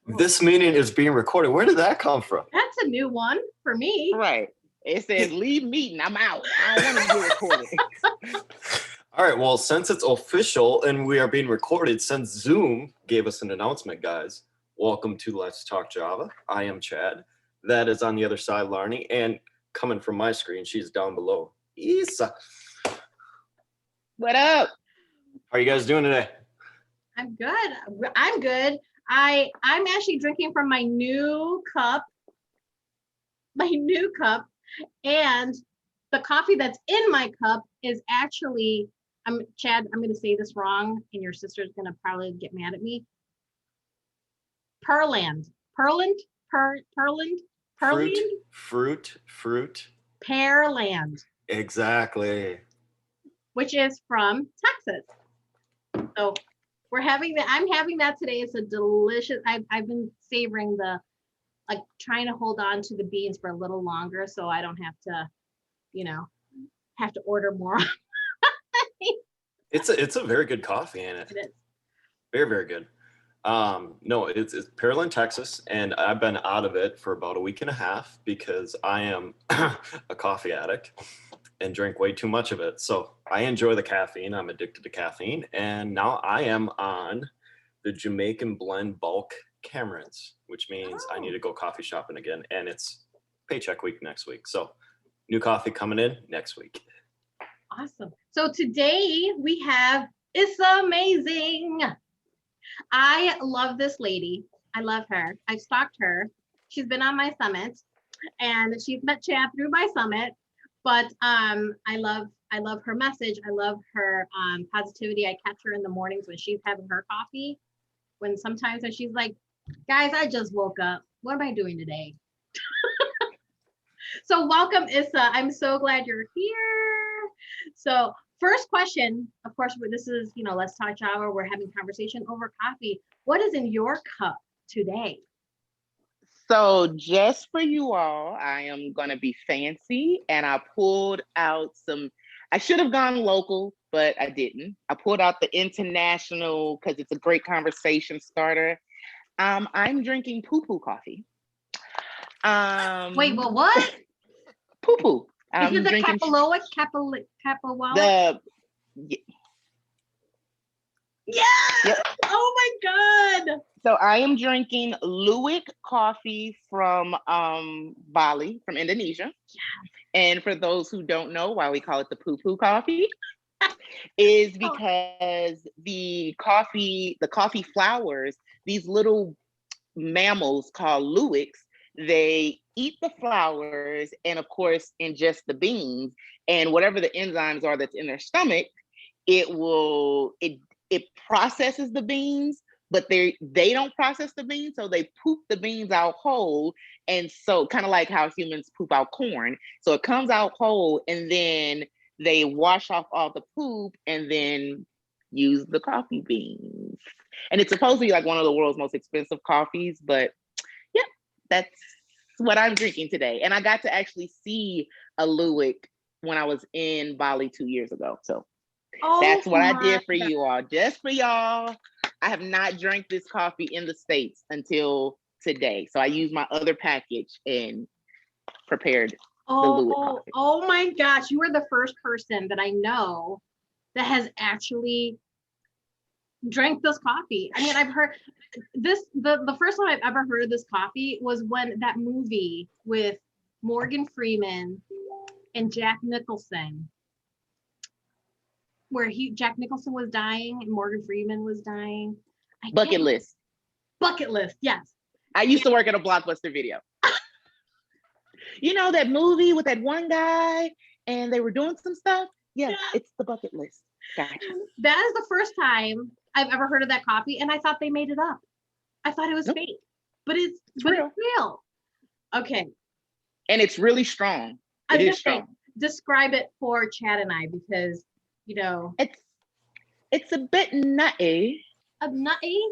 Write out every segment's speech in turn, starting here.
This meeting is being recorded. Where did that come from? That's a new one for me. Right. It says leave meeting. I'm out. I don't want to be recorded. All right. Well, since it's official and we are being recorded, since Zoom gave us an announcement, guys, welcome to Let's Talk Java. I am Chad. That is on the other side, Laarni. And coming from my screen, she's down below, Isah. What up? How are you guys doing today? I'm good. I'm good. I'm actually drinking from my new cup. And the coffee that's in my cup is actually, Chad, I'm going to say this wrong, and your sister's going to probably get mad at me. Pearland. Fruit. Pearland. Exactly. Which is from Texas. So we're having that. I'm having that today. It's a delicious, I've been savoring trying to hold on to the beans for a little longer so I don't have to, have to order more. It's a very good coffee, ain't it? It is. Very, very good. No, it's Pearland, Texas, and I've been out of it for about a week and a half because I am a coffee addict and drink way too much of it. So I enjoy the caffeine. I'm addicted to caffeine. And now I am on the Jamaican blend bulk Camerons, which means I need to go coffee shopping again. And it's paycheck week next week. So new coffee coming in next week. Awesome. So today we have IsahMaazing. I love this lady. I love her. I've stalked her. She's been on my summit and she's met Chad through my summit. But I love her message. I love her positivity. I catch her in the mornings when she's having her coffee. When she's like, guys, I just woke up. What am I doing today? So welcome, Isah. I'm so glad you're here. So first question, of course, this is, Let's Talk Java. We're having conversation over coffee. What is in your cup today? So just for you all, I am going to be fancy, and I pulled out I should have gone local, but I didn't. I pulled out the international because it's a great conversation starter. I'm drinking poo-poo coffee. Wait, well, what? Poo-poo. Is it the Capaloic? Capawala? Yeah. Yep. Oh my God. So I am drinking Luwak coffee from Bali, from Indonesia. Yeah. And for those who don't know why we call it the poo-poo coffee, is because the coffee flowers, these little mammals called luwaks, they eat the flowers and of course ingest the beans, and whatever the enzymes are that's in their stomach, it processes the beans, but they don't process the beans, so they poop the beans out whole. And so kind of like how humans poop out corn, so it comes out whole, and then they wash off all the poop and then use the coffee beans. And it's supposed to be like one of the world's most expensive coffees, but yeah, that's what I'm drinking today. And I got to actually see a Luwak when I was in Bali 2 years ago, so that's what I did for you all. Just for y'all. I have not drank this coffee in the States until today. So I used my other package and prepared the Luwak coffee. Oh my gosh. You are the first person that I know that has actually drank this coffee. I mean, I've heard this, the first time I've ever heard of this coffee was when that movie with Morgan Freeman and Jack Nicholson, where Jack Nicholson was dying and Morgan Freeman was dying. Bucket List, yes. I used to work at a Blockbuster Video. You know that movie with that one guy and they were doing some stuff? Yeah. It's the Bucket List. Gotcha. That is the first time I've ever heard of that coffee, and I thought they made it up. I thought it was fake, but it's real. Okay. And it's really strong. It is strong. Describe it for Chad and I, because it's a bit nutty. Nutty?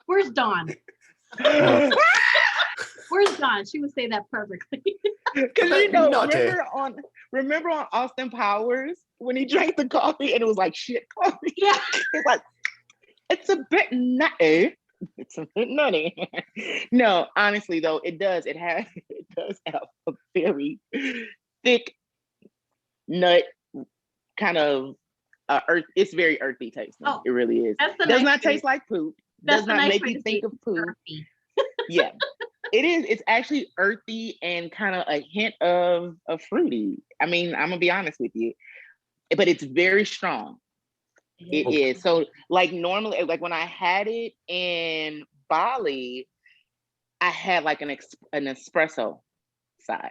Where's Dawn? Where's Dawn? She would say that perfectly. Because remember on Austin Powers when he drank the coffee and it was like shit coffee? Yeah. It's like, it's a bit nutty. It's some money. No, honestly though, it does. It does have a very thick nut kind of earth. It's very earthy tasting. Oh, it really is. that's the Does nice not way- taste like poop. That's Does the not nice make way you to think say of poop. earthy. Yeah, it is. It's actually earthy and kind of a hint of fruity. I mean, I'm gonna be honest with you, but it's very strong. It is. So like normally, like when I had it in Bali, I had like an espresso size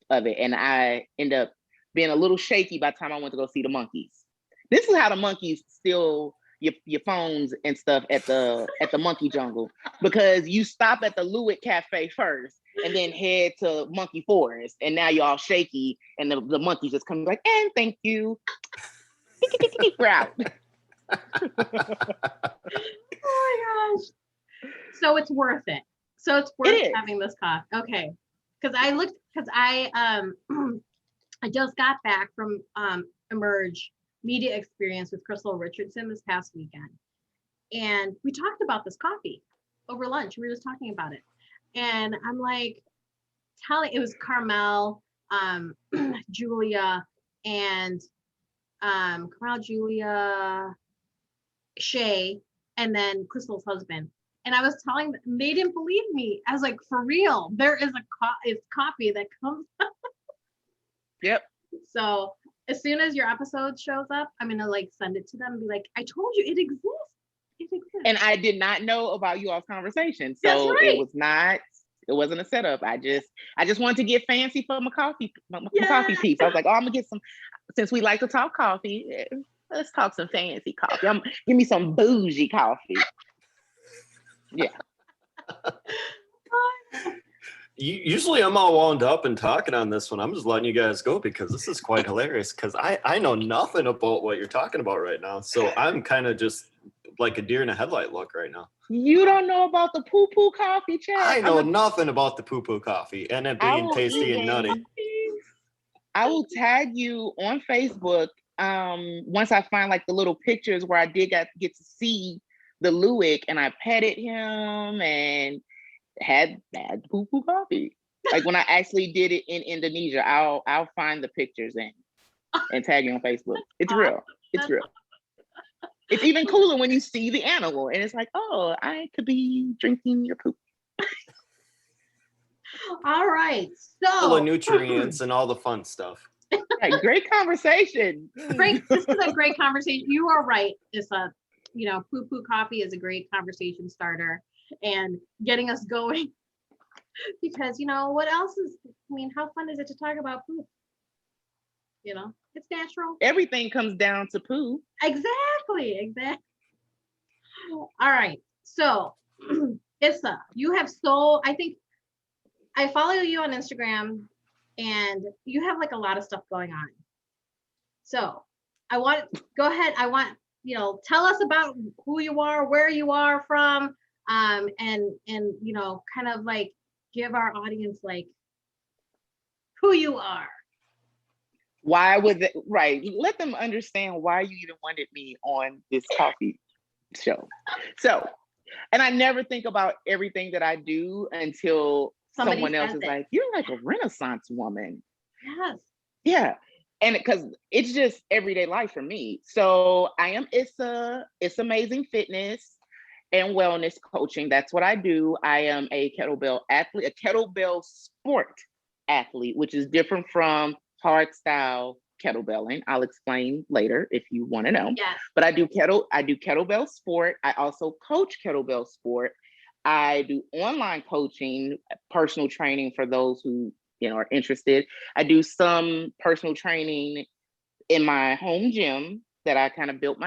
of it, and I end up being a little shaky by the time I went to go see the monkeys. This is how the monkeys steal your phones and stuff at the monkey jungle, because you stop at the Lewitt Cafe first and then head to Monkey Forest, and now you're all shaky, and the monkeys just come like, and thank you. We're out. Oh my gosh. So it's worth it. So it's worth having this coffee. Okay. Because I I just got back from Emerge media experience with Crystal Richardson this past weekend. And we talked about this coffee over lunch. We were just talking about it. And I'm like, it was Carmel, Julia, and Carmel, Julia, Shay, and then Crystal's husband. And I was telling them, they didn't believe me. I was like, for real, there is it's coffee that comes. Yep. So as soon as your episode shows up, I'm gonna like send it to them and be like, I told you it exists. It exists. And I did not know about you all's conversation. So That's right. it wasn't a setup. I just wanted to get fancy for my coffee peeps. I was like, oh, I'm gonna get some, since we like to talk coffee, let's talk some fancy coffee. Give me some bougie coffee. Yeah. Usually I'm all wound up and talking on this one. I'm just letting you guys go because this is quite hilarious, because I know nothing about what you're talking about right now. So I'm kind of just like a deer in a headlight look right now. You don't know about the poo-poo coffee, Chad? I know nothing about the poo-poo coffee and it being tasty and nutty. I will tag you on Facebook once I find like the little pictures where I did get to see the Lewick, and I petted him and had poo-poo coffee. Like when I actually did it in Indonesia, I'll find the pictures and tag you on Facebook. It's real. It's real. It's even cooler when you see the animal and it's like, oh, I could be drinking your poop. All right. So all the nutrients and all the fun stuff. Right, great conversation. This is a great conversation. You are right. It's poo-poo coffee is a great conversation starter and getting us going. Because what else is, how fun is it to talk about poop? It's natural. Everything comes down to poo. Exactly. All right. So, Isah, I think I follow you on Instagram and you have like a lot of stuff going on. So go ahead. I want, tell us about who you are, where you are from, and kind of like give our audience like who you are. Why would they, right? Let them understand why you even wanted me on this coffee show. So, and I never think about everything that I do until someone else is like, you're like a Renaissance woman. Yes. Yeah. And because it's just everyday life for me. So I am IsahMaazing Fitness and Wellness Coaching. That's what I do. I am a kettlebell athlete, a kettlebell sport athlete, which is different from hard style kettlebelling. I'll explain later if you want to know. Yes. But I do kettlebell sport. I also coach kettlebell sport. I do online coaching, personal training for those who are interested. I do some personal training in my home gym that I kind of built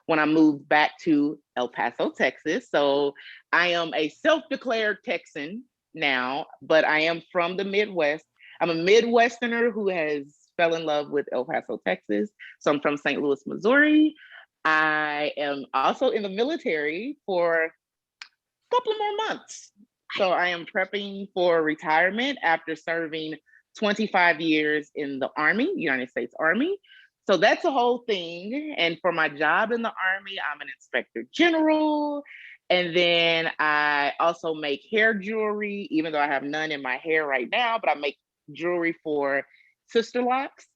when I moved back to El Paso, Texas. So I am a self-declared Texan now, but I am from the Midwest. I'm a Midwesterner who has fell in love with El Paso, Texas. So I'm from St. Louis, Missouri. I am also in the military for a couple of more months. So I am prepping for retirement after serving 25 years in the Army, United States Army. So that's a whole thing. And for my job in the Army, I'm an inspector general. And then I also make hair jewelry, even though I have none in my hair right now, but I make jewelry for sister locks.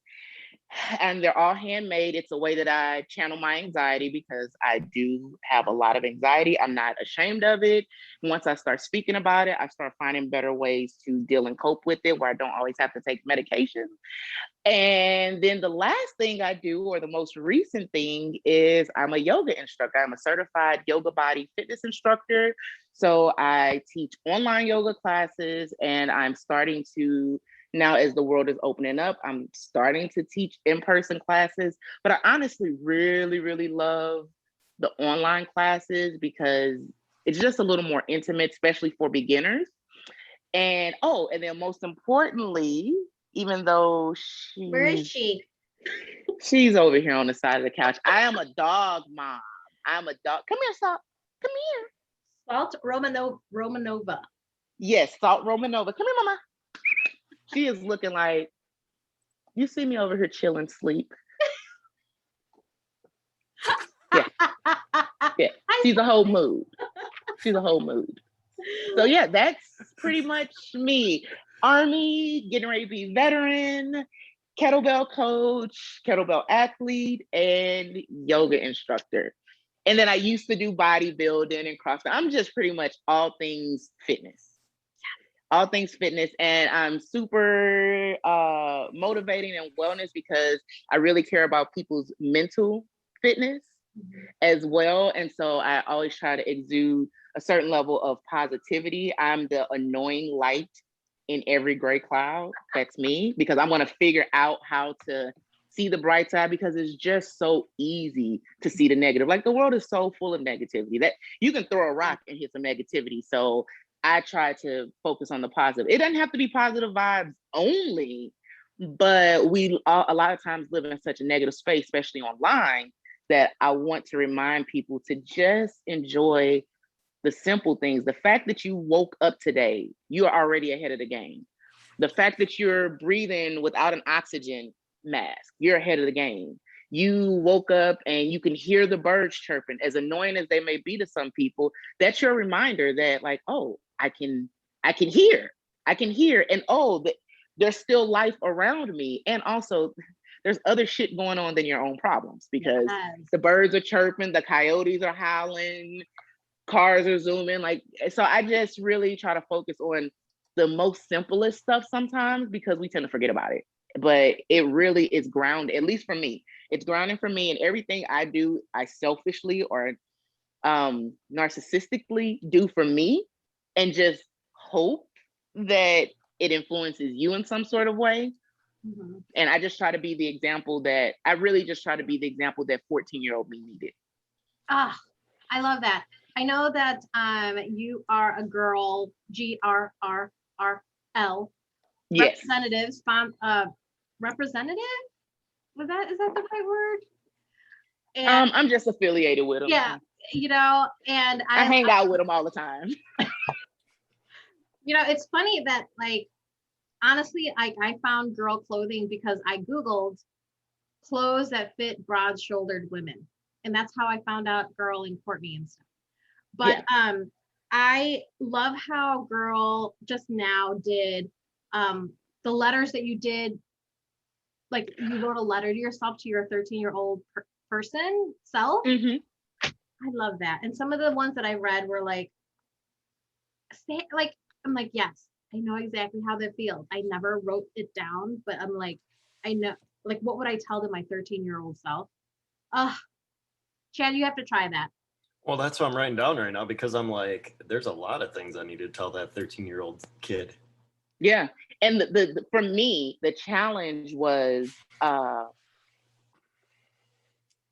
And they're all handmade. It's a way that I channel my anxiety because I do have a lot of anxiety. I'm not ashamed of it. Once I start speaking about it, I start finding better ways to deal and cope with it where I don't always have to take medication. And then the last thing I do, or the most recent thing, is I'm a yoga instructor. I'm a certified yoga body fitness instructor. So I teach online yoga classes, and I'm starting to, now as the world is opening up, I'm starting to teach in-person classes. But I honestly really, really love the online classes because it's just a little more intimate, especially for beginners. And oh, and then most importantly, even though Where is she? she's over here on the side of the couch, I am a dog mom. I'm a dog. Come here, Salt. Come here. Salt Romanova. Yes, Salt Romanova. Come here, Mama. She is looking like, you see me over here chilling, sleep. Yeah. Yeah. She's a whole mood. She's a whole mood. So yeah, that's pretty much me. Army, getting ready to be veteran, kettlebell coach, kettlebell athlete, and yoga instructor. And then I used to do bodybuilding and CrossFit. I'm just pretty much all things fitness. All things fitness. And I'm super motivating and wellness because I really care about people's mental fitness as well. And so I always try to exude a certain level of positivity. I'm the annoying light in every gray cloud. That's me, because I'm going to figure out how to see the bright side, because it's just so easy to see the negative. Like, the world is so full of negativity that you can throw a rock and hit some negativity. So I try to focus on the positive. It doesn't have to be positive vibes only, but we a lot of times live in such a negative space, especially online, that I want to remind people to just enjoy the simple things. The fact that you woke up today, you are already ahead of the game. The fact that you're breathing without an oxygen mask, you're ahead of the game. You woke up and you can hear the birds chirping, as annoying as they may be to some people. That's your reminder that, like, oh, I can hear, and oh, there's still life around me. And also, there's other shit going on than your own problems, because the birds are chirping, the coyotes are howling, cars are zooming. Like, so I just really try to focus on the most simplest stuff sometimes, because we tend to forget about it. But it really is grounded, at least for me. It's grounding for me, and everything I do, I selfishly or narcissistically do for me, and just hope that it influences you in some sort of way. Mm-hmm. And I just try to be the example that, I really just try to be the example that 14-year-old me needed. Ah, I love that. I know that you are a girl, GRRRL. Yes. Representative? Is that the right word? And I'm just affiliated with them. Yeah, you know, and I hang out with them all the time. You know, it's funny that, like, honestly, I found girl clothing because I Googled clothes that fit broad-shouldered women. And that's how I found out Girl and Courtney and stuff. But yeah. I love how Girl just now did the letters that you did. Like, you wrote a letter to yourself, to your 13-year-old person self. Mm-hmm. I love that. And some of the ones that I read were like, I'm like, yes, I know exactly how that feels. I never wrote it down, but I'm like, I know, like, what would I tell to my 13-year-old self? Chad, you have to try that. Well, that's what I'm writing down right now, because I'm like, there's a lot of things I need to tell that 13-year-old kid. Yeah. And the for me, the challenge was,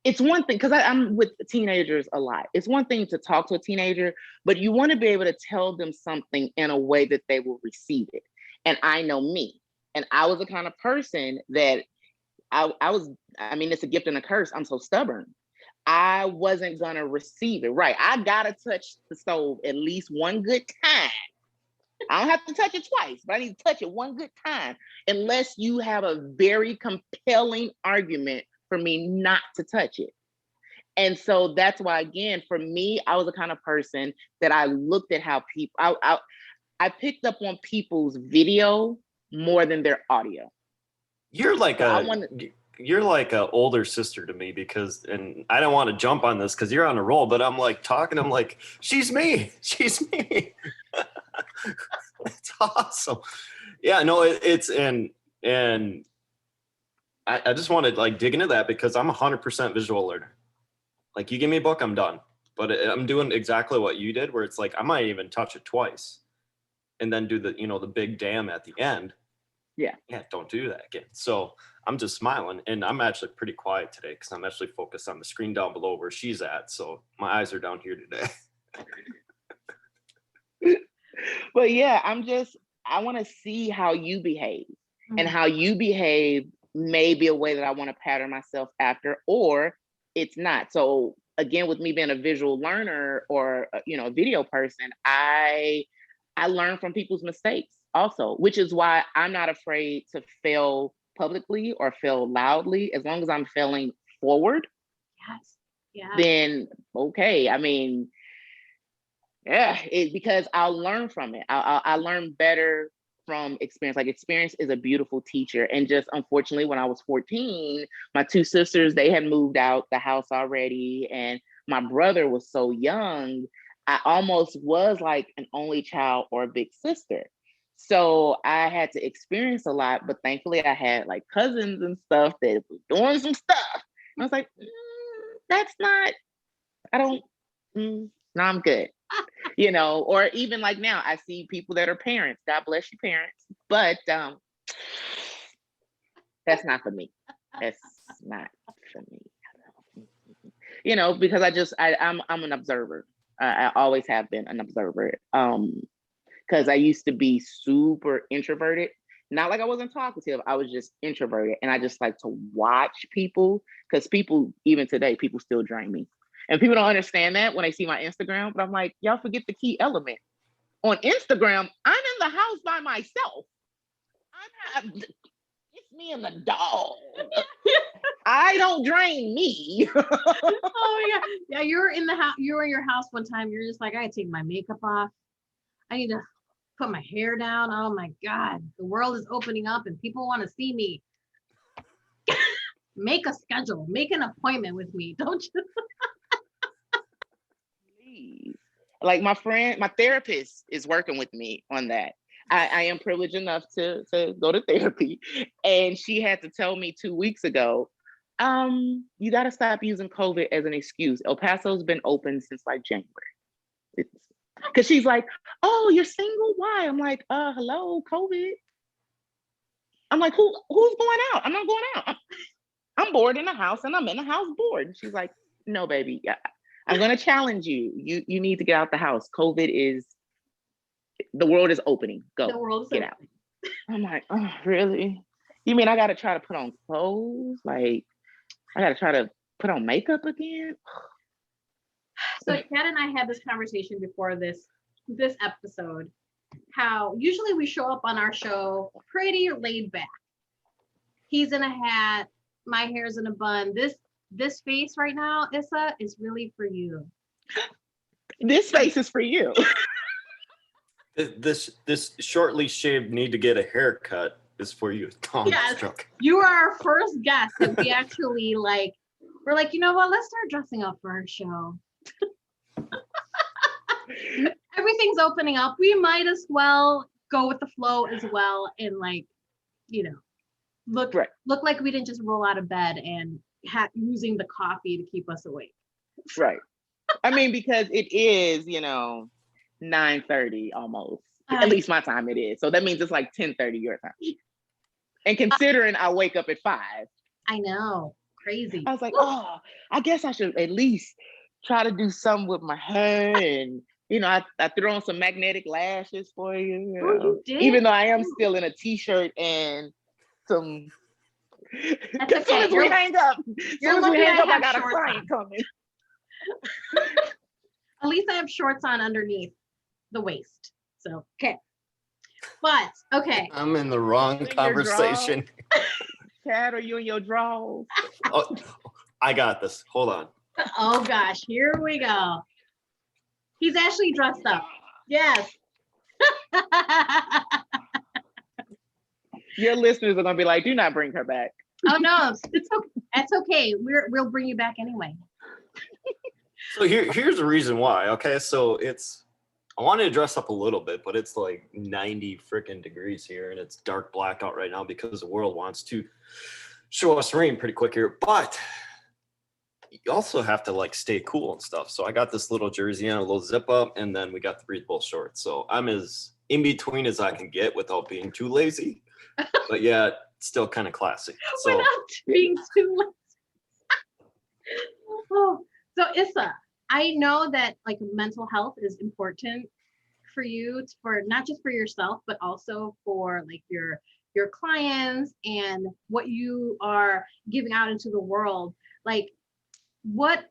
it's one thing, because I'm with teenagers a lot. It's one thing to talk to a teenager, but you want to be able to tell them something in a way that they will receive it. And I know me. And I was the kind of person that I mean, it's a gift and a curse. I'm so stubborn. I wasn't going to receive it. Right. I got to touch the stove at least one good time. I don't have to touch it twice, but I need to touch it one good time, unless you have a very compelling argument for me not to touch it. And so that's why, again, for me, I was the kind of person that I looked at how people, I picked up on people's video more than their audio. You're like you're like a older sister to me because, and I don't want to jump on this because you're on a roll, but I'm like talking, I'm like, she's me. It's awesome. Yeah, no, it's, and I just want to like dig into that because I'm 100% visual learner. Like you give me a book, I'm done. But I'm doing exactly what you did, where it's like, I might even touch it twice and then do the, the big damn at the end. Yeah, don't do that again. So I'm just smiling, and I'm actually pretty quiet today because I'm actually focused on the screen down below where she's at. So my eyes are down here today. But yeah, I want to see how you behave, and how you behave may be a way that I want to pattern myself after, or it's not. So again, with me being a visual learner or a video person, I learn from people's mistakes also, which is why I'm not afraid to fail publicly or fail loudly, as long as I'm failing forward. Yes. Yeah. Then okay. I mean, yeah, because I'll learn from it. I learn better from experience. Like experience is a beautiful teacher. And just unfortunately, when I was 14, my two sisters, they had moved out the house already. And my brother was so young, I almost was like an only child or a big sister. So I had to experience a lot, but thankfully I had like cousins and stuff that was doing some stuff. And I was like, that's not, I don't, no, I'm good. Or even like now I see people that are parents, God bless you parents, but that's not for me. That's not for me. Because I'm an observer. I always have been an observer. Because I used to be super introverted. Not like I wasn't talkative, I was just introverted. And I just like to watch people, because people, even today, people still drain me. And people don't understand that when they see my Instagram, but I'm like, y'all forget the key element. On Instagram, I'm in the house by myself. It's me and the dog. I don't drain me. Oh yeah. Yeah, you're in your house one time. You're just like, I gotta take my makeup off. I need to put my hair down. Oh my God. The world is opening up and people want to see me. Make a schedule, make an appointment with me, don't you? Please. Like my therapist is working with me on that. I am privileged enough to go to therapy. And she had to tell me 2 weeks ago, you got to stop using COVID as an excuse. El Paso's been open since like January. Because she's like, oh, you're single? Why? I'm like, hello, COVID. I'm like, who's going out? I'm not going out. I'm bored in the house and I'm in the house bored. And she's like, no, baby, I'm going to challenge you. You need to get out the house. The world is opening. Go, the world is get opening. Out. I'm like, oh, really? You mean I got to try to put on clothes? Like, I got to try to put on makeup again? So Kat and I had this conversation before this episode, how usually we show up on our show pretty laid back. He's in a hat, my hair's in a bun. This face right now, Isah, is really for you. This face is for you. This shortly shaved need to get a haircut is for you. Yes, you are our first guest that we actually we're like, you know what, let's start dressing up for our show. Everything's opening up. We might as well go with the flow as well, and look like we didn't just roll out of bed and using the coffee to keep us awake. Right. I mean, because it is 9:30 almost. At least my time it is. So that means it's like 10:30 your time. And considering I wake up at 5. I know. Crazy. I was like, oh, I guess I should at least try to do something with my hair. And I threw on some magnetic lashes for you. Oh, you did? Even though I am still in a t-shirt and some. That's okay. As soon as we hang up, I got a client coming. At least I have shorts on underneath the waist. So, okay. But, okay. I'm in the wrong conversation. cat or you in your drawers? Oh, I got this. Hold on. Oh gosh, here we go. He's actually dressed up. Yes. Your listeners are gonna be like, do not bring her back. Oh no, it's okay. It's okay. We'll bring you back anyway. So here's the reason why. Okay, so I wanted to dress up a little bit, but it's like 90 freaking degrees here, and it's dark blackout right now because the world wants to show us rain pretty quick here. But you also have to like stay cool and stuff. So I got this little jersey and a little zip up, and then we got the breathable shorts. So I'm as in between as I can get without being too lazy, but yeah, still kind of classy. So Without being too lazy. Oh, so Isah, I know that like mental health is important for you, for not just for yourself, but also for like your clients and what you are giving out into the world. Like, what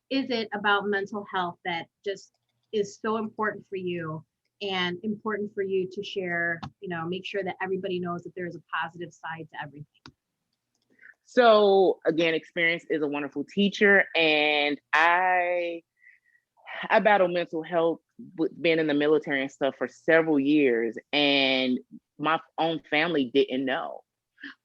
is it about mental health that just is so important for you and important for you to share, make sure that everybody knows that there is a positive side to everything? So again, experience is a wonderful teacher, and I battle mental health with being in the military and stuff for several years, and my own family didn't know,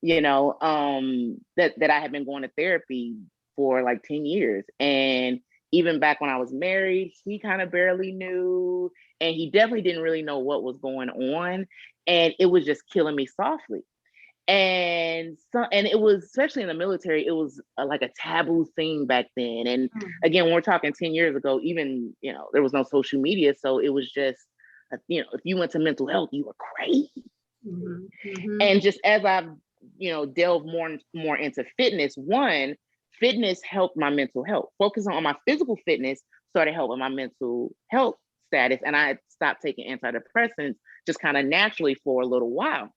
that I had been going to therapy for like 10 years. And even back when I was married, he kind of barely knew, and he definitely didn't really know what was going on. And it was just killing me softly. And it was, especially in the military, it was like a taboo thing back then. And again, when we're talking 10 years ago, even, there was no social media. So it was just, if you went to mental health, you were crazy. And just as I've, delved more into fitness, fitness helped my mental health. Focusing on my physical fitness started helping my mental health status. And I stopped taking antidepressants just kind of naturally for a little while.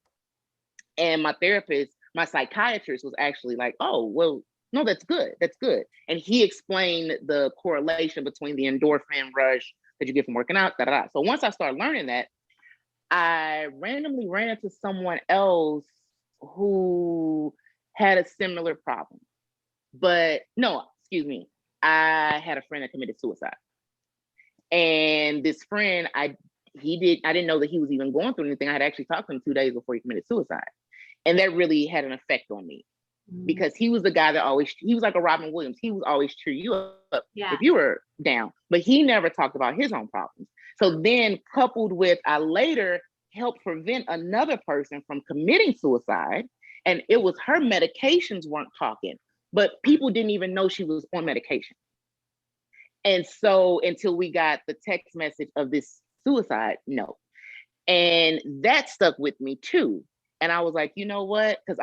And my therapist, my psychiatrist was actually like, oh, well, no, that's good. That's good. And he explained the correlation between the endorphin rush that you get from working out. So once I started learning that, I randomly ran into someone else who had a similar problem. But no, excuse me. I had a friend that committed suicide. And this friend, I didn't know that he was even going through anything. I had actually talked to him 2 days before he committed suicide. And that really had an effect on me because he was the guy that he was like a Robin Williams. He was always cheer you up if you were down, but he never talked about his own problems. So then coupled with, I later helped prevent another person from committing suicide. And it was her medications weren't talking, but people didn't even know she was on medication. And so until we got the text message of this suicide note, and that stuck with me too. And I was like, you know what? Because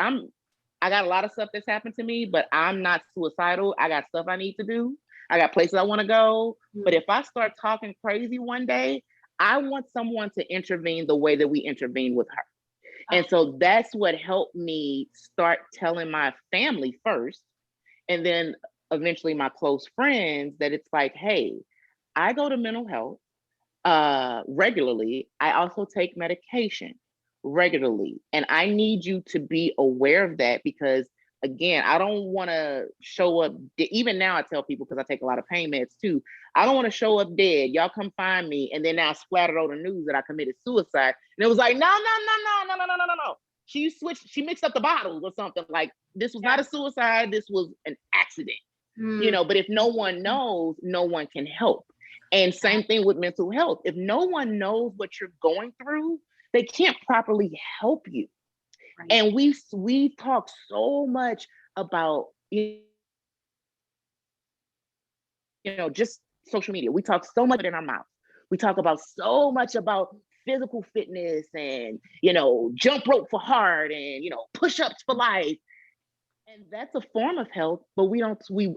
I got a lot of stuff that's happened to me, but I'm not suicidal. I got stuff I need to do. I got places I want to go. But if I start talking crazy one day, I want someone to intervene the way that we intervened with her. And so that's what helped me start telling my family first, and then eventually my close friends, that it's like, hey, I go to mental health regularly. I also take medication regularly. And I need you to be aware of that because, again, I don't want to show up. Even now I tell people, because I take a lot of pain meds too, I don't want to show up dead. Y'all come find me. And then now splattered on the news that I committed suicide. And it was like, no. She mixed up the bottles or something. Like, this was not a suicide. This was an accident. But if no one knows, no one can help. And same thing with mental health. If no one knows what you're going through, they can't properly help you. Right. And we talk so much about, just social media. We talk so much in our mouth. We talk about so much about physical fitness and, jump rope for heart and, push-ups for life. And that's a form of health, but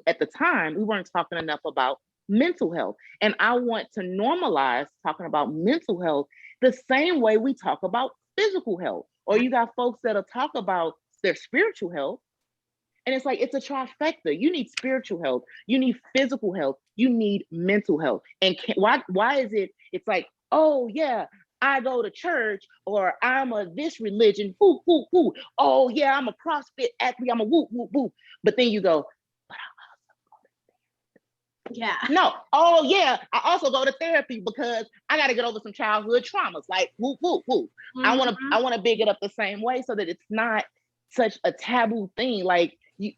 at the time, we weren't talking enough about mental health. And I want to normalize talking about mental health the same way we talk about physical health. Or you got folks that'll talk about their spiritual health. And it's like, it's a trifecta. You need spiritual health. You need physical health. You need mental health. And why is it, it's like, oh yeah, I go to church, or I'm a this religion, whoo, whoo, whoo. Oh yeah, I'm a CrossFit athlete, I'm a whoop, whoop, whoop. But then you go, Yeah. no, oh yeah, I also go to therapy because I got to get over some childhood traumas. Like, whoop, whoop, whoop. Mhm. I want to big it up the same way so that it's not such a taboo thing. Like, you,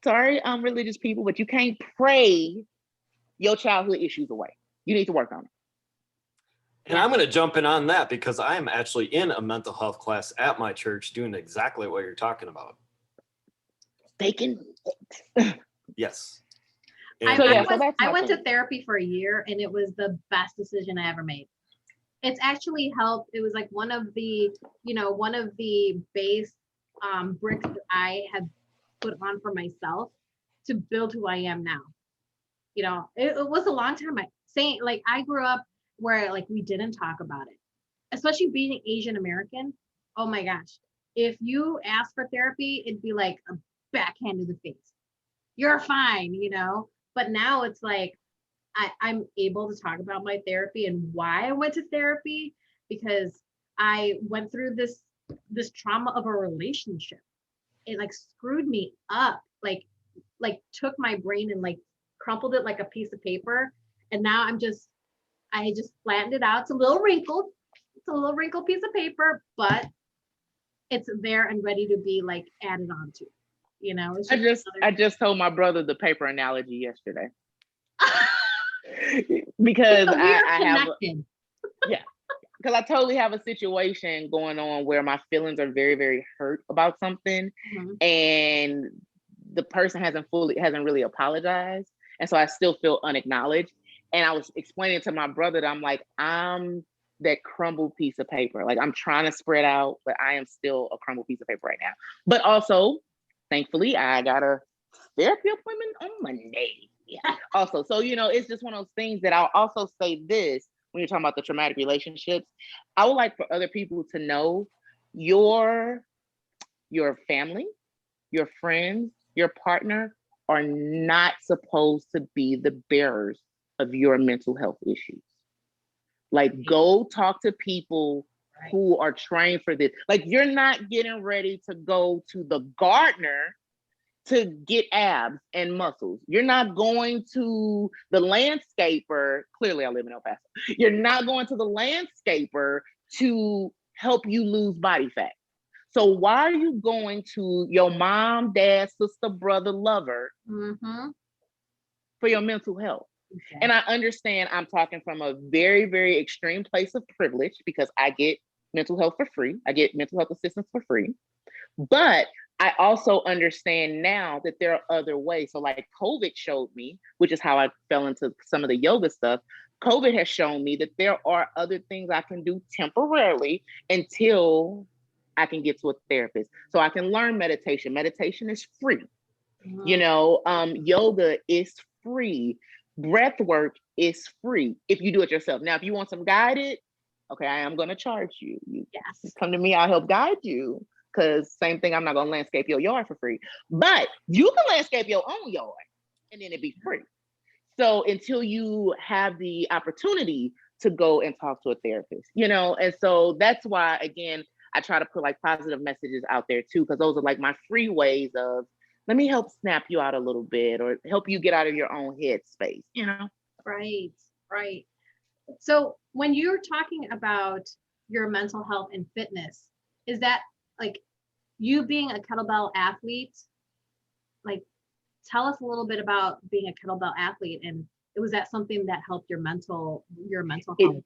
sorry, I'm religious people, but you can't pray your childhood issues away. You need to work on it. And I'm going to jump in on that because I am actually in a mental health class at my church doing exactly what you're talking about. They can. Yes. I went to therapy for a year, and it was the best decision I ever made. It's actually helped. It was like one of the base bricks that I had put on for myself to build who I am now. You know, it was a long time. I grew up where like we didn't talk about it, especially being Asian American. Oh my gosh. If you ask for therapy, it'd be like a backhand to the face. You're fine, you know? But now it's like I'm able to talk about my therapy and why I went to therapy, because I went through this trauma of a relationship. It like screwed me up, like took my brain and like crumpled it like a piece of paper. And now I just flattened it out. It's a little wrinkled. It's a little wrinkled piece of paper, but it's there and ready to be like added on to. You know, I just told my brother the paper analogy yesterday. Because I have because I totally have a situation going on where my feelings are very, very hurt about something, and the person hasn't really apologized, and so I still feel unacknowledged. And I was explaining to my brother that I'm like, I'm that crumbled piece of paper. Like, I'm trying to spread out, but I am still a crumbled piece of paper right now. But also, thankfully, I got a therapy appointment on Monday. Yeah. Also, so it's just one of those things that I'll also say this when you're talking about the traumatic relationships. I would like for other people to know your family, your friends, your partner are not supposed to be the bearers of your mental health issues. Like, go talk to people who are trained for this. Like, you're not getting ready to go to the gardener to get abs and muscles. You're not going to the landscaper. Clearly, I live in El Paso. You're not going to the landscaper to help you lose body fat. So why are you going to your mom, dad, sister, brother, lover for your mental health? Okay. And I understand I'm talking from a very, very extreme place of privilege because I get mental health for free. I get mental health assistance for free. But I also understand now that there are other ways. So like COVID showed me, which is how I fell into some of the yoga stuff. COVID has shown me that there are other things I can do temporarily until I can get to a therapist. So I can learn meditation. Meditation is free. Yoga is free. Breath work is free if you do it yourself. Now, if you want some guided, okay, I am going to charge you. You come to me, I'll help guide you. Because same thing, I'm not going to landscape your yard for free. But you can landscape your own yard and then it'd be free. So until you have the opportunity to go and talk to a therapist, and so that's why, again, I try to put like positive messages out there too, because those are like my free ways of, let me help snap you out a little bit or help you get out of your own head space, Right. So when you're talking about your mental health and fitness, is that like you being a kettlebell athlete? Like, tell us a little bit about being a kettlebell athlete, and was that something that helped your mental health?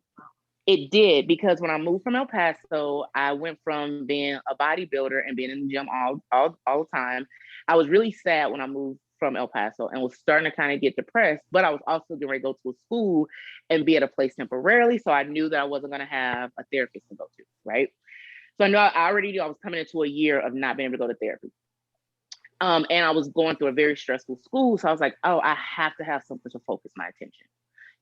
It did, because when I moved from El Paso, I went from being a bodybuilder and being in the gym all the time. I was really sad when I moved from El Paso and was starting to kind of get depressed, but I was also getting ready to go to a school and be at a place temporarily. So I knew that I wasn't going to have a therapist to go to, right? So I know I already knew I was coming into a year of not being able to go to therapy. And I was going through a very stressful school. So I was like, oh, I have to have something to focus my attention.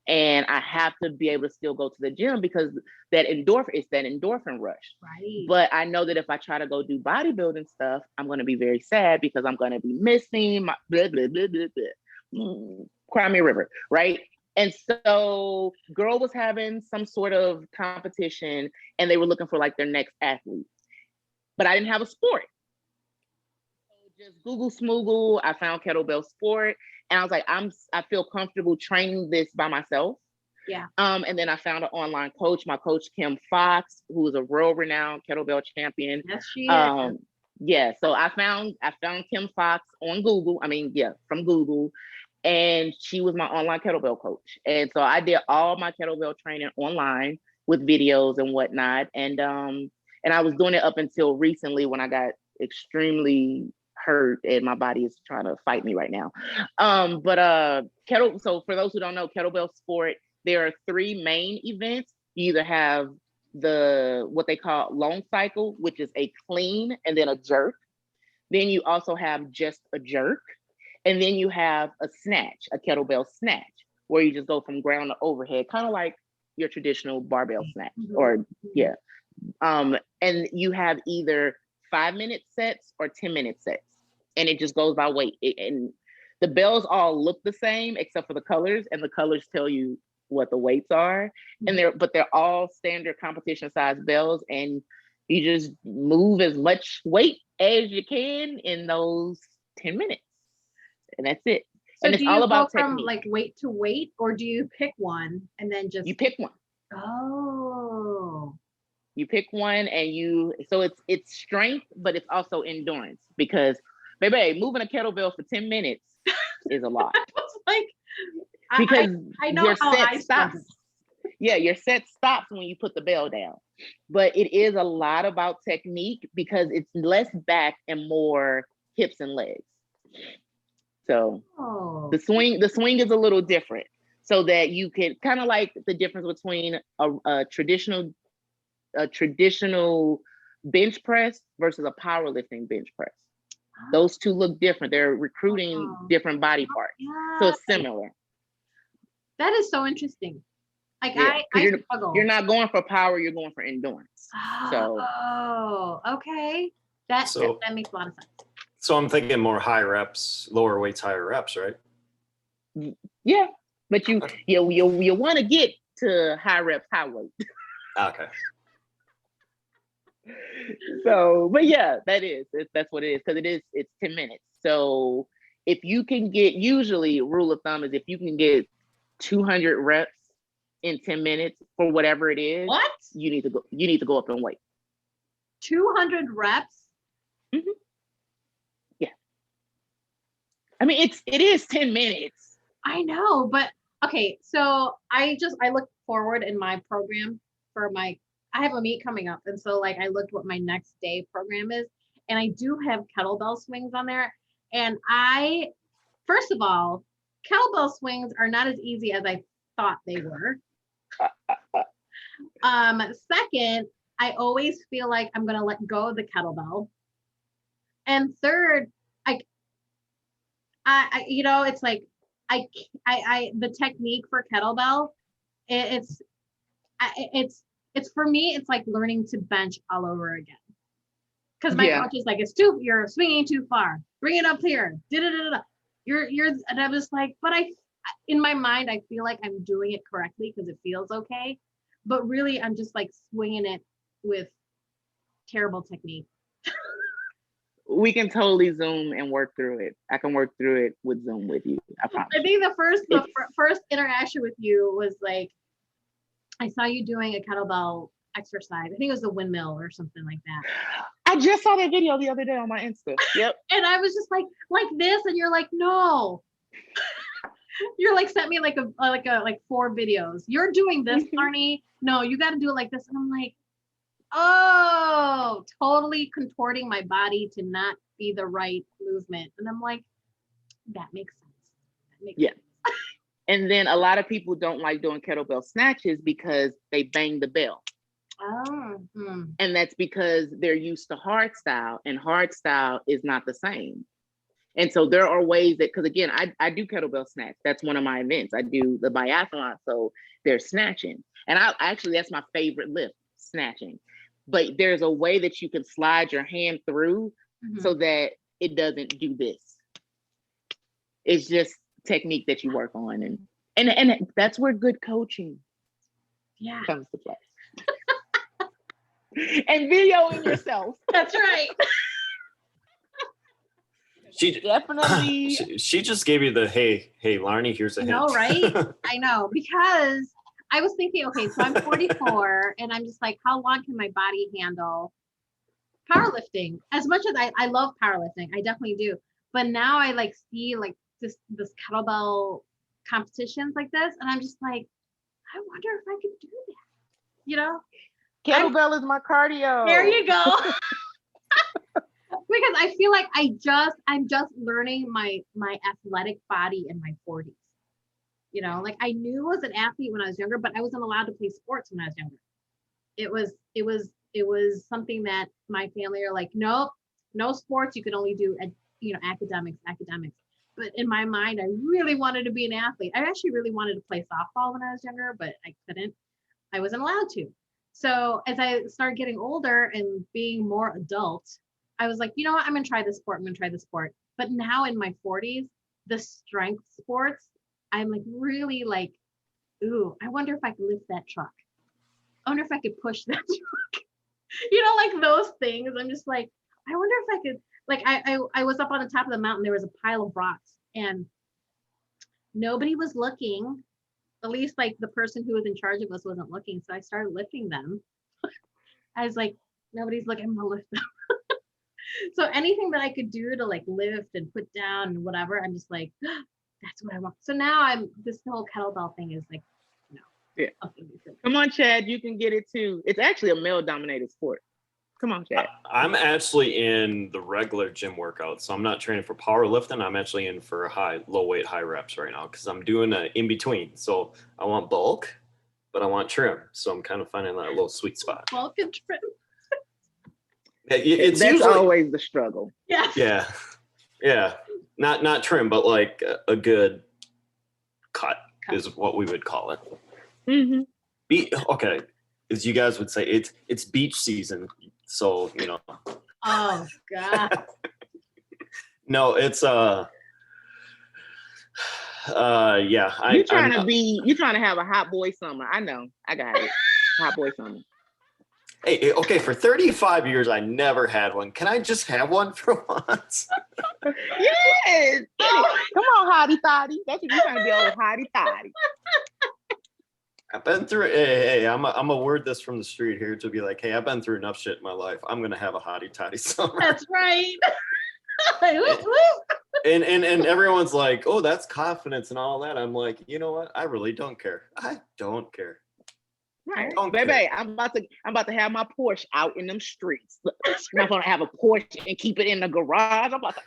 And I have to be able to still go to the gym because that endorphin rush. Right. But I know that if I try to go do bodybuilding stuff, I'm going to be very sad because I'm going to be missing my blah, blah, blah, blah, blah. Cry me a river, right? And so girl was having some sort of competition and they were looking for like their next athlete. But I didn't have a sport. So just Google Smoogle, I found kettlebell sport and I was like, I feel comfortable training this by myself. Yeah. And then I found an online coach, my coach Kim Fox, who is a world-renowned kettlebell champion. Yes, she is. Yeah, so I found Kim Fox on Google. From Google. And she was my online kettlebell coach. And so I did all my kettlebell training online with videos and whatnot. And I was doing it up until recently when I got extremely hurt and my body is trying to fight me right now. So for those who don't know, kettlebell sport, there are 3 main events. You either have what they call long cycle, which is a clean and then a jerk. Then you also have just a jerk. And then you have a snatch, a kettlebell snatch, where you just go from ground to overhead, kind of like your traditional barbell snatch, or yeah. And you have either 5-minute sets or 10-minute sets, and it just goes by weight. And the bells all look the same except for the colors, and the colors tell you what the weights are. And they're all standard competition size bells, and you just move as much weight as you can in those 10 minutes. And that's it. So and it's all about from technique. like weight to weight, or do you pick one and then just you pick one? Oh, You pick one, and so it's strength, but it's also endurance, because baby, moving a kettlebell for 10 minutes is a lot. It's like because I know your how set I stops. Yeah, your set stops when you put the bell down. But it is a lot about technique because it's less back and more hips and legs. So the swing is a little different, so that you can kind of like the difference between a traditional bench press versus a powerlifting bench press. Those two look different. They're recruiting different body parts. Yeah. So it's similar. That is so interesting. Like yeah, I struggle. You're not going for power, you're going for endurance. Okay. That makes a lot of sense. So I'm thinking more high reps, lower weights, higher reps, right? Yeah, but you want to get to high reps, high weight. Okay. So, but yeah, that's what it is, because it's 10 minutes. So if you can get, usually rule of thumb is if you can get 200 reps in 10 minutes for whatever it is, you need to go up in weight. 200 reps? Mm-hmm. Yeah. I mean, it is 10 minutes. I know, but okay. So I look forward in my program for I have a meet coming up. And so like, I looked what my next day program is, and I do have kettlebell swings on there. And first of all, kettlebell swings are not as easy as I thought they were. Second, I always feel like I'm going to let go of the kettlebell. And third, it's like, the technique for kettlebell, it's for me, it's like learning to bench all over again. Because my coach is like, you're swinging too far. Bring it up here. And I was like, but in my mind, I feel like I'm doing it correctly because it feels okay. But really, I'm just like swinging it with terrible technique. We can totally Zoom and work through it. I can work through it with Zoom with you. I promise. I think the first interaction with you was like, I saw you doing a kettlebell exercise. I think it was the windmill or something like that. I just saw that video the other day on my Insta. Yep. And I was just like this, and you're like, no. You're like, sent me like 4 videos. You're doing this, Laarni. No, you got to do it like this. And I'm like, oh, totally contorting my body to not be the right movement. And I'm like, that makes sense. Sense. And then a lot of people don't like doing kettlebell snatches because they bang the bell. Oh. And that's because they're used to hard style, and hard style is not the same. And so there are ways that, because again, I do kettlebell snatch. That's one of my events. I do the biathlon, so they're snatching. And that's my favorite lift, snatching. But there's a way that you can slide your hand through so that it doesn't do this. It's just technique that you work on. And And that's where good coaching comes to play. And videoing yourself. That's right. She definitely. She just gave you the hey, Laarni, here's a hint. No, right? I know, because I was thinking, okay, so I'm 44, and I'm just like, how long can my body handle powerlifting? As much as I love powerlifting, I definitely do. But now I like see like this kettlebell competitions like this, and I'm just like, I wonder if I could do that. You know, kettlebell is my cardio. There you go. Because I feel like I'm just learning my athletic body in my 40s. You know, like I knew I was an athlete when I was younger, but I wasn't allowed to play sports when I was younger. It was something that my family are like, nope, no sports. You can only do, academics. But in my mind, I really wanted to be an athlete. I actually really wanted to play softball when I was younger, but I couldn't. I wasn't allowed to. So as I started getting older and being more adult, I was like, you know what? I'm going to try this sport. But now in my 40s, the strength sports, I'm like really like, ooh, I wonder if I could lift that truck. I wonder if I could push that truck. Like those things. I'm just like, I wonder if I could, like, I was up on the top of the mountain. There was a pile of rocks and nobody was looking. At least like the person who was in charge of us wasn't looking. So I started lifting them. I was like, nobody's looking, I'm gonna lift them. So anything that I could do to like lift and put down and whatever, I'm just like, that's what I want. So now this whole kettlebell thing is like, yeah. Come on, Chad, you can get it too. It's actually a male-dominated sport. Come on, Chad. I'm actually in the regular gym workout, so I'm not training for powerlifting. I'm actually in for low weight, high reps right now because I'm doing an in between. So I want bulk, but I want trim. So I'm kind of finding that little sweet spot. Bulk and trim. That's usually always the struggle. Yeah. Yeah. Not trim, but like a good cut is what we would call it. Mm-hmm. Okay, as you guys would say, it's beach season, so Oh God. No, it's yeah. You're trying to have a hot boy summer. I know. I got it. Hot boy summer. Hey, okay, for 35 years, I never had one. Can I just have one for once? Yes. Come on, hottie toddy. That's what you're trying to be, old hottie toddy. I've been through. Hey, I'm a word this from the street here to be like, hey, I've been through enough shit in my life. I'm gonna have a hottie toddy summer. That's right. and everyone's like, oh, that's confidence and all that. I'm like, you know what? I really don't care. I don't care. Right, baby. I'm about to have my Porsche out in them streets. I'm not gonna have a Porsche and keep it in the garage. I'm about to.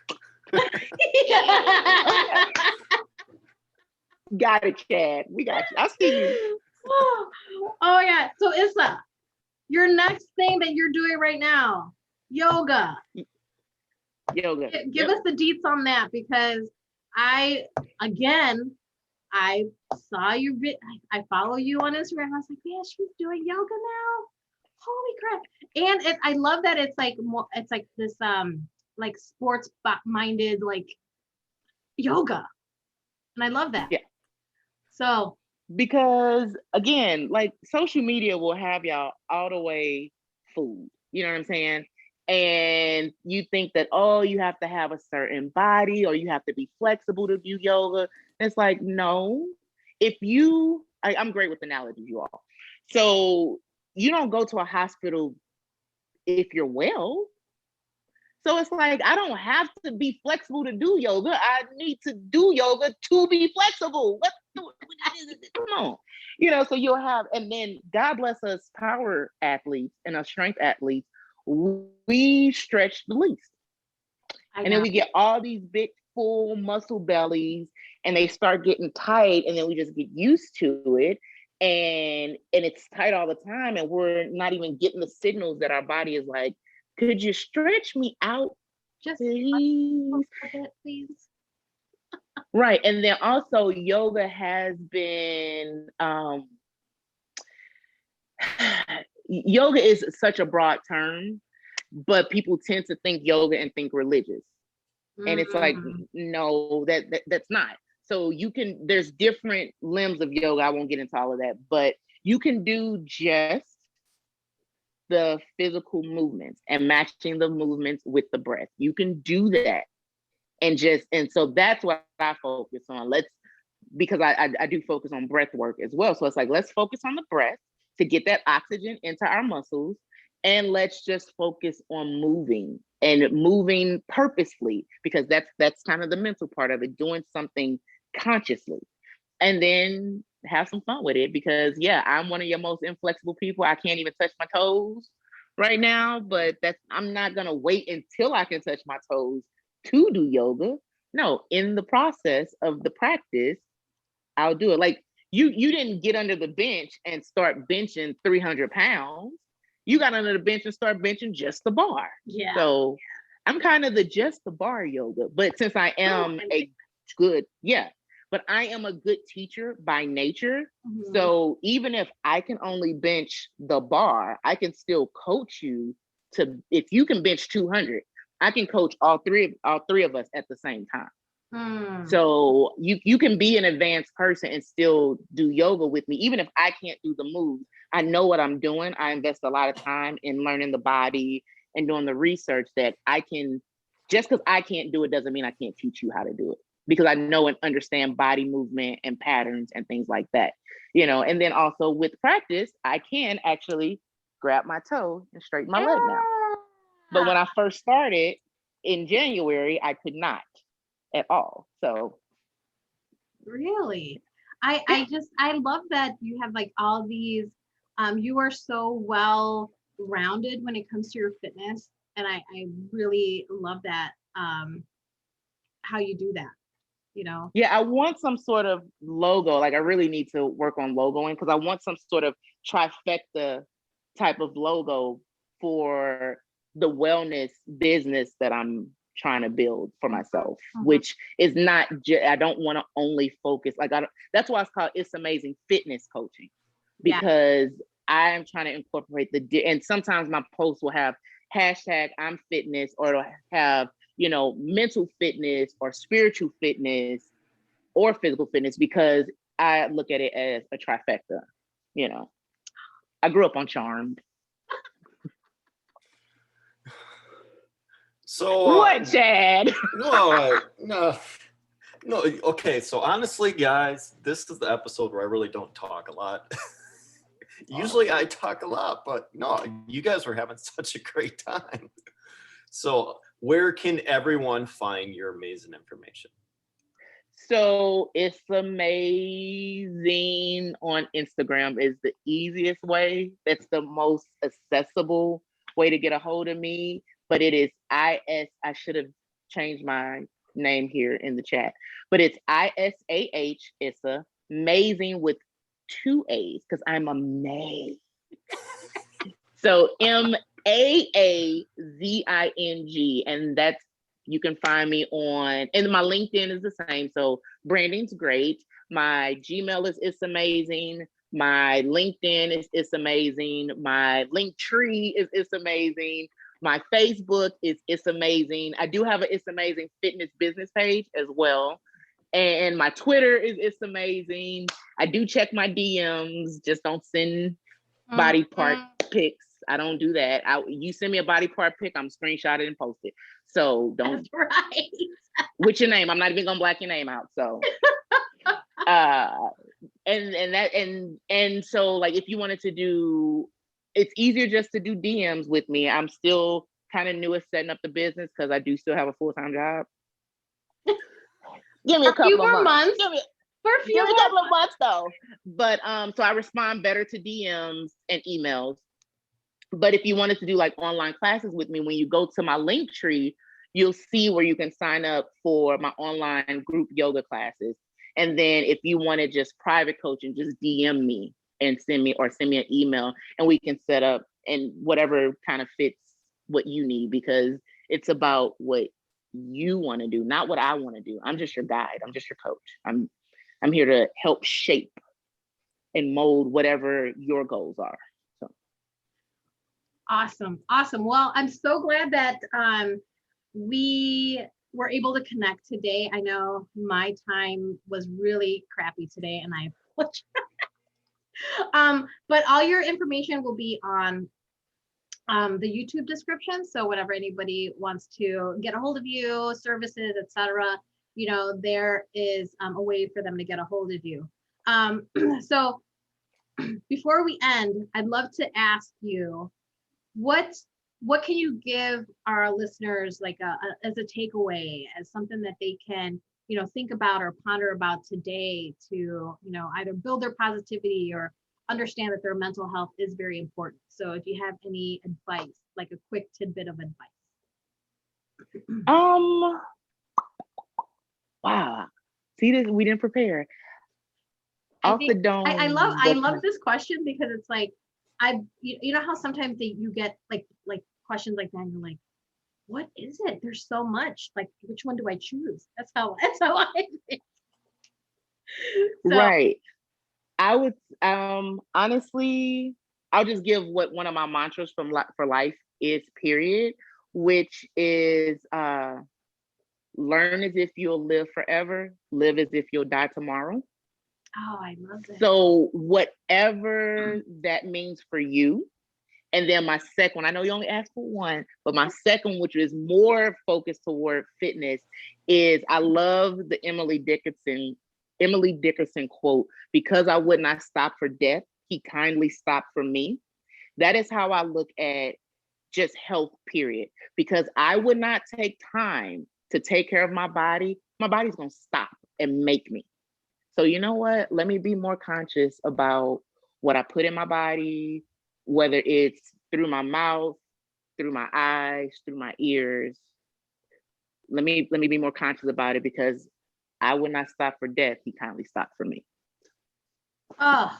Got it, Chad. We got you. I see you. Oh yeah. So Isah, your next thing that you're doing right now, yoga. Give us the deets on that, because I saw you. I follow you on Instagram. I was like, yeah, she's doing yoga now. Holy crap! And I love that it's like more. It's like this like sports minded like yoga, and I love that. Yeah. So because again, like social media will have y'all all the way fooled. You know what I'm saying? And you think that, oh, you have to have a certain body or you have to be flexible to do yoga. It's like, no. I'm great with analogies, you all. So you don't go to a hospital if you're well. So it's like, I don't have to be flexible to do yoga. I need to do yoga to be flexible. Come on. So you'll have, and then God bless us power athletes and us strength athletes, we stretch the least. And then we get all these big, full muscle bellies and they start getting tight, and then we just get used to it. And it's tight all the time. And we're not even getting the signals that our body is like, could you stretch me out, just please? Please. Right. And then also yoga has been, yoga is such a broad term, but people tend to think yoga and think religious. And it's like, no, that's not. So there's different limbs of yoga. I won't get into all of that, but you can do just the physical movements and matching the movements with the breath. You can do that. And so that's what I focus on. Because I do focus on breath work as well. So it's like, let's focus on the breath to get that oxygen into our muscles. And let's just focus on moving and moving purposefully, because that's kind of the mental part of it, doing something consciously. And then have some fun with it, because yeah, I'm one of your most inflexible people. I can't even touch my toes right now, but I'm not gonna wait until I can touch my toes to do yoga. No, in the process of the practice, I'll do it. Like you didn't get under the bench and start benching 300 pounds. You got under the bench and start benching just the bar. Yeah. So I'm kind of the just the bar yoga, but since I am but I am a good teacher by nature. Mm-hmm. So even if I can only bench the bar, I can still coach you if you can bench 200, I can coach all three of us at the same time. So you can be an advanced person and still do yoga with me. Even if I can't do the moves, I know what I'm doing. I invest a lot of time in learning the body and doing the research that I can. Just because I can't do it doesn't mean I can't teach you how to do it, because I know and understand body movement and patterns and things like that, and then also with practice, I can actually grab my toe and straighten my leg now. But when I first started in January, I could not at all. So really, I love that you have like all these, you are so well rounded when it comes to your fitness, and I really love that, how you do that, Yeah, I want some sort of logo. Like I really need to work on logoing, because I want some sort of trifecta type of logo for the wellness business that I'm trying to build for myself, which is not I don't want to only focus, that's why it's called IsahMaazing Fitness Coaching, because I am trying to incorporate and sometimes my posts will have hashtag I'm fitness, or it'll have, mental fitness or spiritual fitness or physical fitness, because I look at it as a trifecta. I grew up on Charmed. So what, Chad? No. Okay, so honestly, guys, this is the episode where I really don't talk a lot. Usually I talk a lot, but no, you guys were having such a great time. So where can everyone find your amazing information? So IsahMaazing on Instagram is the easiest way. That's the most accessible way to get a hold of me. But it is I should have changed my name here in the chat. But it's ISAH, IsahMaazing with 2 A's, because I'm a May. So MAAZING, and you can find me on, and my LinkedIn is the same. So branding's great. My Gmail is IsahMaazing. My LinkedIn is IsahMaazing. My Linktree is IsahMaazing. My Facebook is IsahMaazing. I do have an IsahMaazing Fitness business page as well. And my Twitter is IsahMaazing. I do check my DMs. Just don't send body part pics. I don't do that. You send me a body part pic, I'm screenshot it and post it. So don't. That's right. What's your name? I'm not even gonna black your name out. So and so, like, if you wanted to do, it's easier just to do DMs with me. I'm still kind of new at setting up the business, because I do still have a full-time job. Give me a couple of months. Give me a couple of months though. But so I respond better to DMs and emails. But if you wanted to do like online classes with me, when you go to my Linktree, you'll see where you can sign up for my online group yoga classes. And then if you wanted just private coaching, just DM me and send me an email, and we can set up and whatever kind of fits what you need, because it's about what you want to do, not what I want to do. I'm just your guide. I'm just your coach. I'm here to help shape and mold whatever your goals are. So. Awesome. Well, I'm so glad that we we're able to connect today. I know my time was really crappy today, and I apologize. But all your information will be on the YouTube description. So whenever anybody wants to get a hold of you, services, etc., you know, there is a way for them to get a hold of you. So before we end, I'd love to ask you, what can you give our listeners like as a takeaway, as something that they can, you know, think about or ponder about today to, you know, either build their positivity or understand that their mental health is very important. So if you have any advice, like a quick tidbit of advice. Wow. See this, we didn't prepare. I love this question because it's like, you know how sometimes you get like questions like that and you're like, what is it? There's so much, like, which one do I choose? That's how I think. So, right. I would honestly, I'll just give what one of my mantras for life is, period, which is learn as if you'll live forever, live as if you'll die tomorrow. oh, I love that. So whatever that means for you. And then my second one, I know you only asked for one, but my second, which is more focused toward fitness, is I love the Emily Dickinson quote, because I would not stop for death, he kindly stopped for me. That is how I look at just health, period. Because I would not take time to take care of my body's gonna stop and make me. So you know what? Let me be more conscious about what I put in my body, whether it's through my mouth, through my eyes, through my ears. Let me be more conscious about it, because I would not stop for death. He kindly stopped for me. Oh,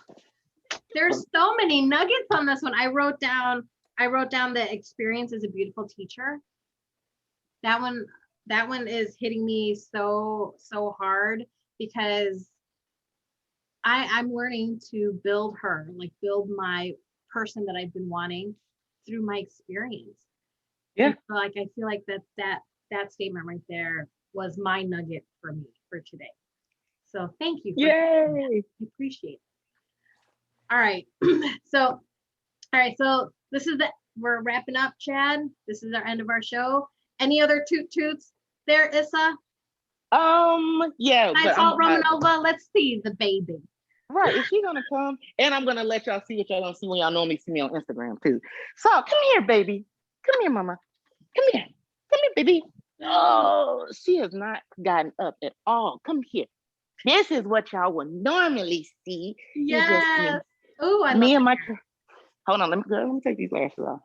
there's so many nuggets on this one. I wrote down the experience is a beautiful teacher. That one is hitting me so hard, because I'm learning to build my person that I've been wanting through my experience. Yeah. And so, like, I feel like that statement right there was my nugget for me for today. So thank you. Yay! I appreciate it. All right. So we're wrapping up, Chad. This is our end of our show. Any other toot toots there, Isah? Yeah. Nice Salt Romanova. Let's see the baby. Right, is she gonna come? And I'm gonna let y'all see what y'all don't see when y'all normally see me on Instagram too. So come here, baby. Come here, mama. Come here, baby. Oh, she has not gotten up at all. Come here. This is what y'all would normally see. Yes. Oh, I me love and my. Hold on, let me take these lashes off.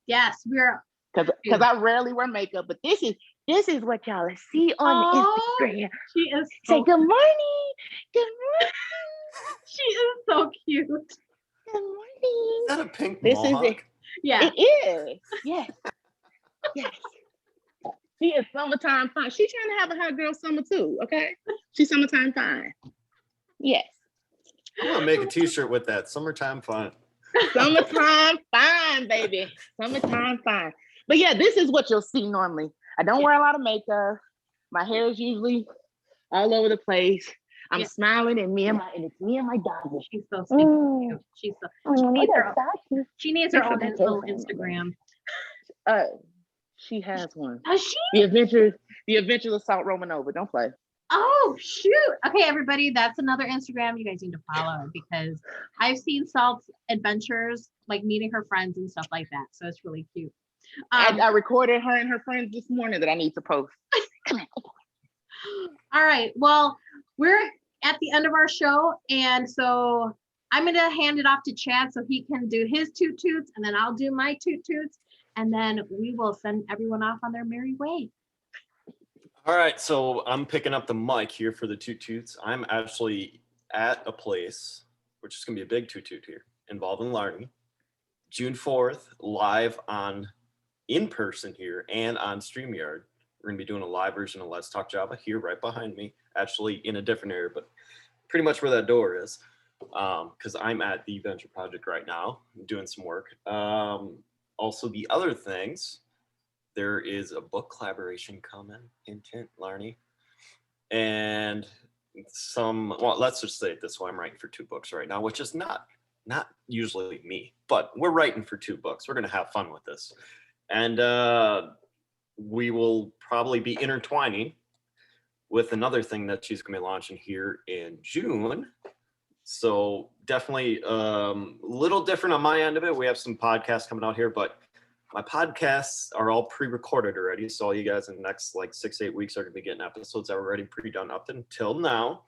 Yes, we're. Because I rarely wear makeup, but this is what y'all see on Instagram. She is. Say good morning. Good morning. She is so cute. Good morning. Is that a pink mohawk? Is it. Yeah. It is. Yes. Yes. She is summertime fine. She's trying to have a hot girl summer too, okay? She's summertime fine. Yes. I'm gonna make a t-shirt with that. Summertime fun. Summertime fine, baby. Summertime fine. But yeah, this is what you'll see normally. I don't wear a lot of makeup. My hair is usually all over the place. I'm smiling, and it's me and my dog. She's so stinky cute. She needs her own little Instagram. She has one. Does she? The Adventures of Salt Romanova. Don't play. Oh shoot. Okay, everybody, that's another Instagram you guys need to follow, because I've seen Salt's adventures, like meeting her friends and stuff like that. So it's really cute. I recorded her and her friends this morning that I need to post. All right. Well, we're at the end of our show, and so I'm gonna hand it off to Chad so he can do his toot toots, and then I'll do my toot toots, and then we will send everyone off on their merry way. All right, so I'm picking up the mic here for the toot toots. I'm actually at a place, which is gonna be a big toot toot here, involving Laarni, June 4th, live in person here and on StreamYard. We're gonna be doing a live version of Let's Talk Java here right behind me, actually in a different area, but pretty much where that door is, because I'm at the Venture Project right now, doing some work. Also, the other things, there is a book collaboration coming in Laarni. And well, let's just say it this way, I'm writing for 2 books right now, which is not usually me, but we're writing for 2 books. We're going to have fun with this. And we will probably be intertwining with another thing that she's going to be launching here in June. So definitely a little different on my end of it. We have some podcasts coming out here, but my podcasts are all pre-recorded already. So all you guys in the next like 6-8 weeks are going to be getting episodes that were already pre-done up until now.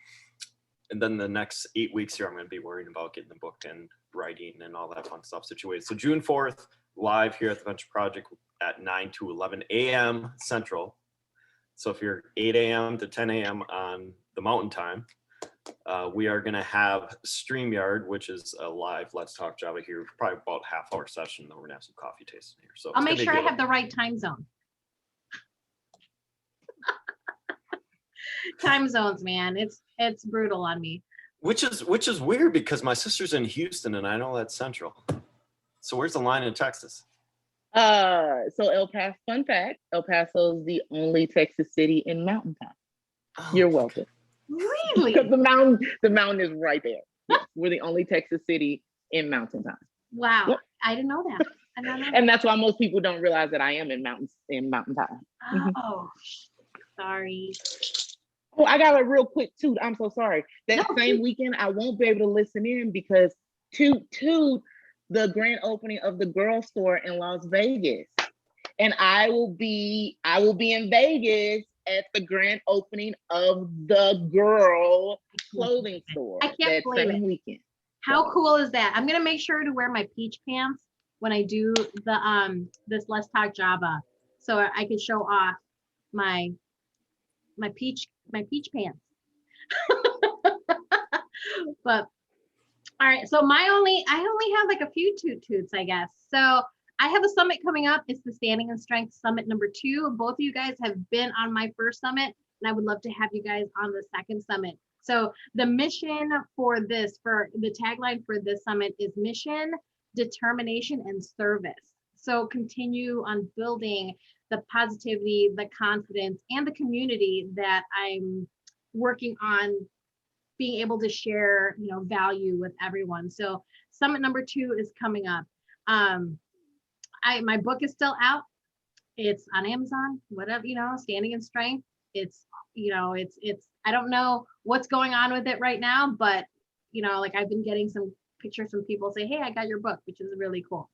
And then the next 8 weeks here, I'm going to be worrying about getting the book and writing and all that fun stuff situated. So June 4th, live here at the Venture Project at 9 to 11 a.m. Central. So if you're 8 a.m. to 10 a.m. on the Mountain Time, we are going to have StreamYard, which is a live Let's Talk Java here, probably about half-hour session. Then we're going to have some coffee tasting here. So I'll make sure I have the right time zone. Time zones, man. It's brutal on me. Which is weird because my sister's in Houston and I know that's Central. So where's the line in Texas? So El Paso, fun fact, El Paso is the only Texas city in Mountain Time. Oh, You're welcome. Really? Because the mountain is right there. Yes, we're the only Texas city in Mountain Time. Wow. Yep. I didn't know that. I don't know. And that's why most people don't realize that I am in Mountain Time. Oh, sorry. Oh, I got a real quick toot. I'm so sorry. That No, same weekend, I won't be able to listen in because toot the grand opening of the girl store in Las Vegas. And I will be in Vegas at the grand opening of the girl clothing store. I can't believe it. Weekend. How cool is that? I'm gonna make sure to wear my peach pants when I do the this Let's Talk Java, so I can show off my peach pants. But all right, so I only have like a few toots, I guess. So I have a summit coming up. It's the Standing in Strength Summit #2. Both of you guys have been on my first summit, and I would love to have you guys on the second summit. So the mission for the tagline for this summit is mission, determination, and service. So continue on building the positivity, the confidence, and the community that I'm working on being able to share, value with everyone. So summit #2 is coming up. My book is still out. It's on Amazon, whatever, Standing in Strength. It's I don't know what's going on with it right now, but I've been getting some pictures from people say, hey, I got your book, which is really cool.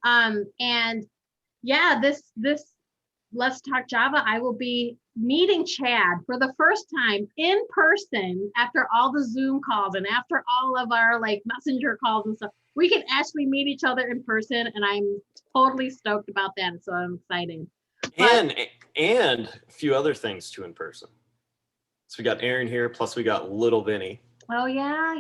And yeah, this Let's Talk Java, I will be meeting Chad for the first time in person after all the Zoom calls and after all of our messenger calls and stuff. We can actually meet each other in person, and I'm totally stoked about that. So I'm excited. And a few other things too in person. So we got Aaron here, plus we got little Vinny. Oh yeah.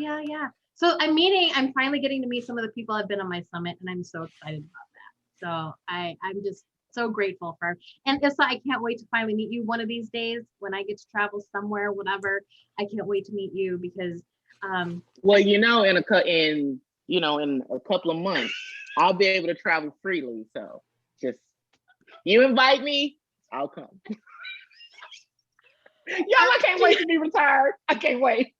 So I'm finally getting to meet some of the people I've been on my summit, and I'm so excited about that. So I'm just so grateful for. And Isah, I can't wait to finally meet you one of these days when I get to travel somewhere, whatever. I can't wait to meet you because well, in a couple of months, I'll be able to travel freely. So just you invite me, I'll come. Y'all, I can't wait to be retired. I can't wait.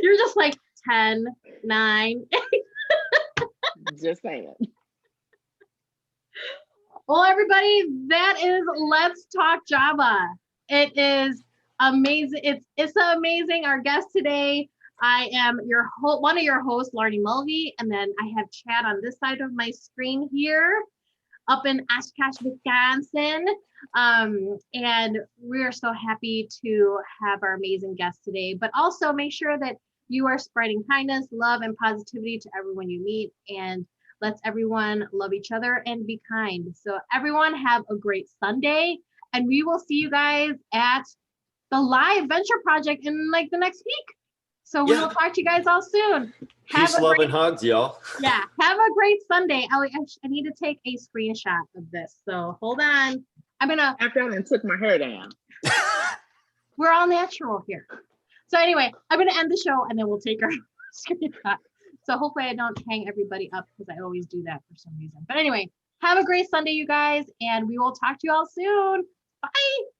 You're just like 10, 9. Just saying. Well, everybody, that is Let's Talk Java. It is amazing. It's IsahMaazing, our guest today. I am one of your hosts, Laarni Mulvey, and then I have Chad on this side of my screen here, up in Oshkosh, Wisconsin. And we're so happy to have our amazing guest today. But also make sure that you are spreading kindness, love, and positivity to everyone you meet, and let's everyone love each other and be kind. So everyone have a great Sunday, and we will see you guys at the live venture project in the next week. So we will talk to you guys all soon. Peace, love, and hugs, y'all. Yeah, have a great Sunday. I need to take a screenshot of this. So hold on. After I took my hair down. We're all natural here. So anyway, I'm gonna end the show and then we'll take our screenshot. So hopefully I don't hang everybody up because I always do that for some reason. But anyway, Have a great Sunday, you guys, and we will talk to you all soon. Bye.